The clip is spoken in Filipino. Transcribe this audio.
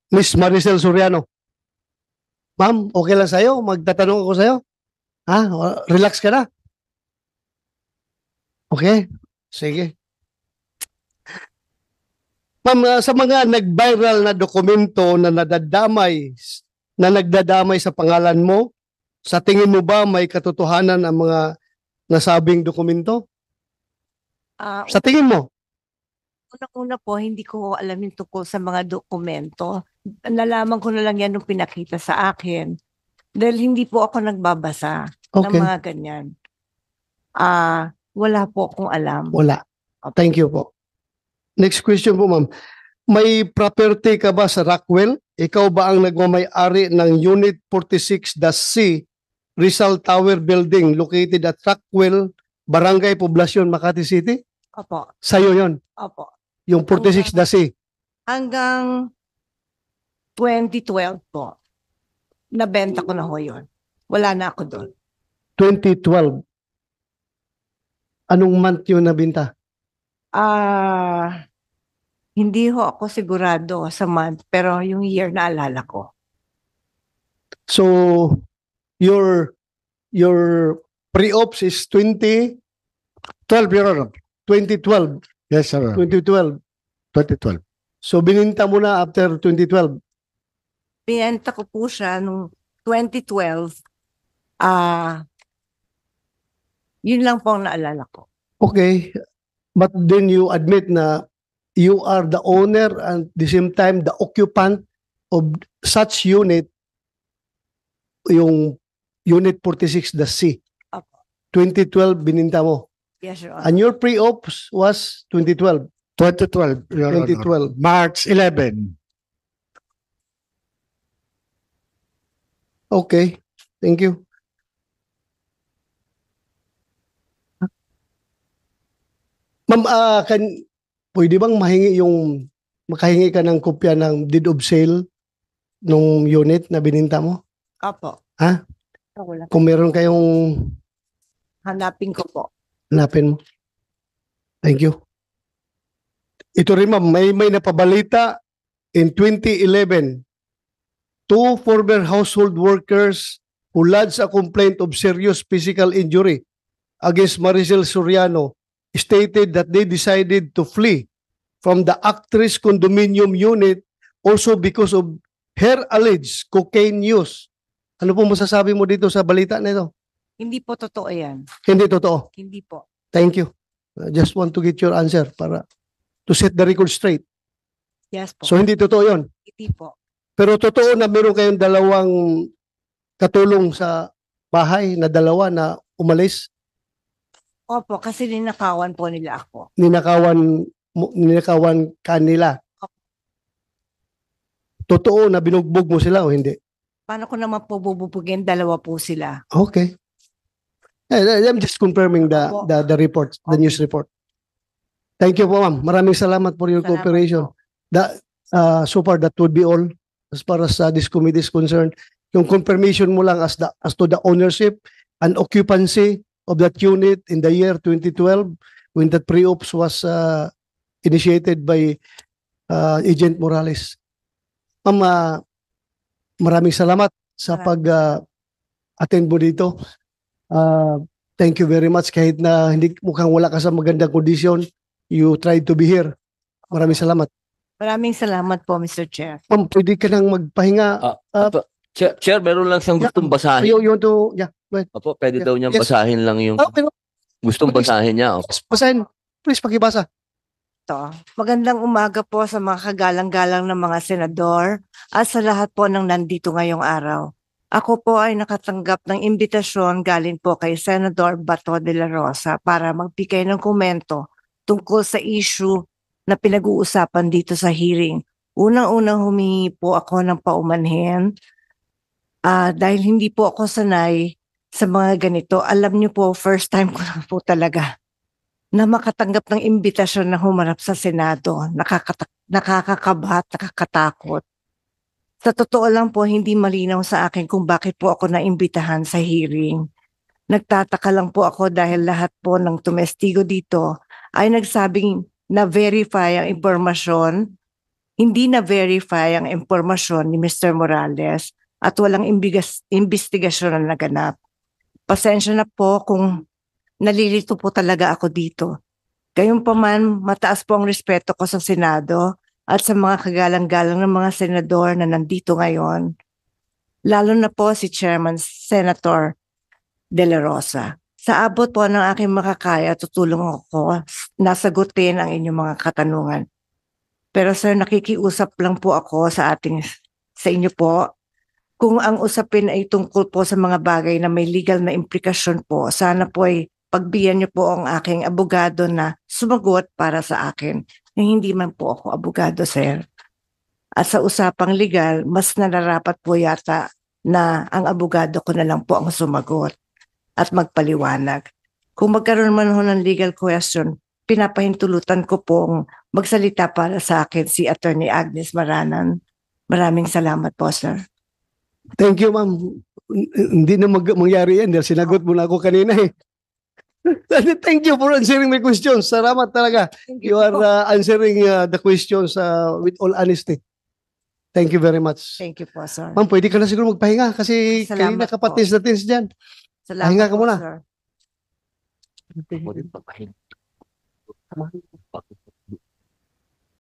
Miss Maricel Soriano. Ma'am, okay lang sa'yo? Magtatanong ako sa'yo? Ha? Relax ka na? Okay? Sige. Ma'am, sa mga nag-viral na dokumento na nagdadamay sa pangalan mo, sa tingin mo ba may katotohanan ang mga nasabing dokumento? Sa tingin mo? Unang-una po, hindi ko alam yung tungkol sa mga dokumento. Nalaman ko na lang yan nung pinakita sa akin. Dahil hindi po ako nagbabasa ng Okay. mga ganyan. Wala po akong alam. Wala. Thank you po. Next question po, ma'am. May property ka ba sa Rockwell? Ikaw ba ang nagmamay-ari ng Unit 46-C Rizal Tower Building located at Rockwell, Barangay Poblacion, Makati City? Opo. Sa'yo yon, Opo. yung 46-C. Hanggang 2012 po, nabenta ko na ho yun. Wala na ako doon. 2012. Anong month yun nabinta? Hindi ho ako sigurado sa month, pero yung year naalala ko. So, your pre-ops is 2012, Your Honor. 2012. Yes, sir. 2012. 2012. So, bininta mo na after 2012. Binenta ko po siya nung 2012. Yun lang po ang naalala ko. Okay. But then you admit na you are the owner and at the same time the occupant of such unit, yung Unit 46, the C. Opo. 2012 bininta mo. Yes, Your Honor. And your pre-ops was 2012. 2012, Your Honor. 2012. March 11. Okay. Thank you. Ma'am, pwede bang makahingi ka ng kopya ng deed of sale nung unit na bininta mo? Opo. Ha? Wala. Kung meron kayong Hanapin ko po. hanapin mo. Thank you. Ito rin ma'am, may napabalita in 2011. Two former household workers who lodged a complaint of serious physical injury against Maricel Soriano stated that they decided to flee from the actress condominium unit also because of her alleged cocaine use. Ano po masasabi mo dito sa balita na ito? Hindi po totoo yan. Hindi totoo. Hindi po. Thank you. I just want to get your answer para to set the record straight. Yes po. So hindi totoo yon. Hindi po. Pero totoo na meron kayong dalawang katulong sa bahay na dalawa na umalis, Opo, kasi ninakawan po nila ako. ninakawan kanila. Totoo na binugbog mo sila o hindi? Paano ko naman po bububugin? Dalawa po sila. Okay. I'm just confirming the report, the Okay. news report. Thank you po ma'am. Maraming salamat for your Salamat cooperation. po. So far that would be all as far as this committee is concerned. Yung confirmation mo lang as to the ownership and occupancy of that unit in the year 2012 when that pre-ops was initiated by Agent Morales. Ma'am, maraming salamat sa pag-attend mo dito. Thank you very much kahit na hindi mukhang wala ka sa magandang kondisyon, you tried to be here. Maraming salamat. Maraming salamat po, Mr. Chair. Ma'am, pwede ka nang magpahinga. Chair, meron lang siyang gustong basahin. You want to, yeah, go ahead. Opo, pwede Yes. daw niyang Yes. basahin lang yung Pero, gustong please. basahin niya. Opo. basahin. Please, pakibasa. To. Magandang umaga po sa mga kagalang-galang ng mga senador at sa lahat po ng nandito ngayong araw. Ako po ay nakatanggap ng imbitasyon galing po kay Senador Bato de la Rosa para magbigay ng komento tungkol sa issue na pinag-uusapan dito sa hearing. Unang-unang humingi po ako ng paumanhin dahil hindi po ako sanay sa mga ganito. Alam niyo po, first time ko na po talaga na makatanggap ng imbitasyon na humarap sa Senado. Nakakakabahat, nakakatakot. Sa totoo lang po, hindi malinaw sa akin kung bakit po ako naimbitahan sa hearing. Nagtataka lang po ako dahil lahat po ng tumestigo dito ay nagsabing na-verify ang impormasyon hindi na-verify ang impormasyon ni Mr. Morales at walang investigasyon na naganap. Pasensya na po kung nalilito po talaga ako dito. Gayunpaman, mataas po ang respeto ko sa Senado at sa mga kagalang-galang ng mga senador na nandito ngayon. Lalo na po si Chairman Senator De La Rosa. Sa abot po ng aking makakaya, tutulong ako na sagutin ang inyong mga katanungan. Pero sir, nakikiusap lang po ako sa inyo po. Kung ang usapin ay tungkol po sa mga bagay na may legal na implikasyon po, sana po ay pagbigyan niyo po ang aking abogado na sumagot para sa akin. Hindi man po ako abogado, sir. At sa usapang legal, mas nararapat po yata na ang abogado ko na lang po ang sumagot at magpaliwanag. Kung magkaroon man ho ng legal question, pinapahintulutan ko pong magsalita para sa akin si Attorney Agnes Maranan. Maraming salamat po, sir. Thank you, ma'am. Hindi na mangyari yan dahil sinagot mo na ako kanina eh. Thank you for answering my questions. Salamat talaga. You are answering the questions with all honesty. Thank you very much. Thank you po, sir. Ma'am, pwede ka na siguro magpahinga kasi Salamat kanina ka po. patis na tins dyan. Salamat Pahinga ka po, muna. sir. Ako din pagpahinga.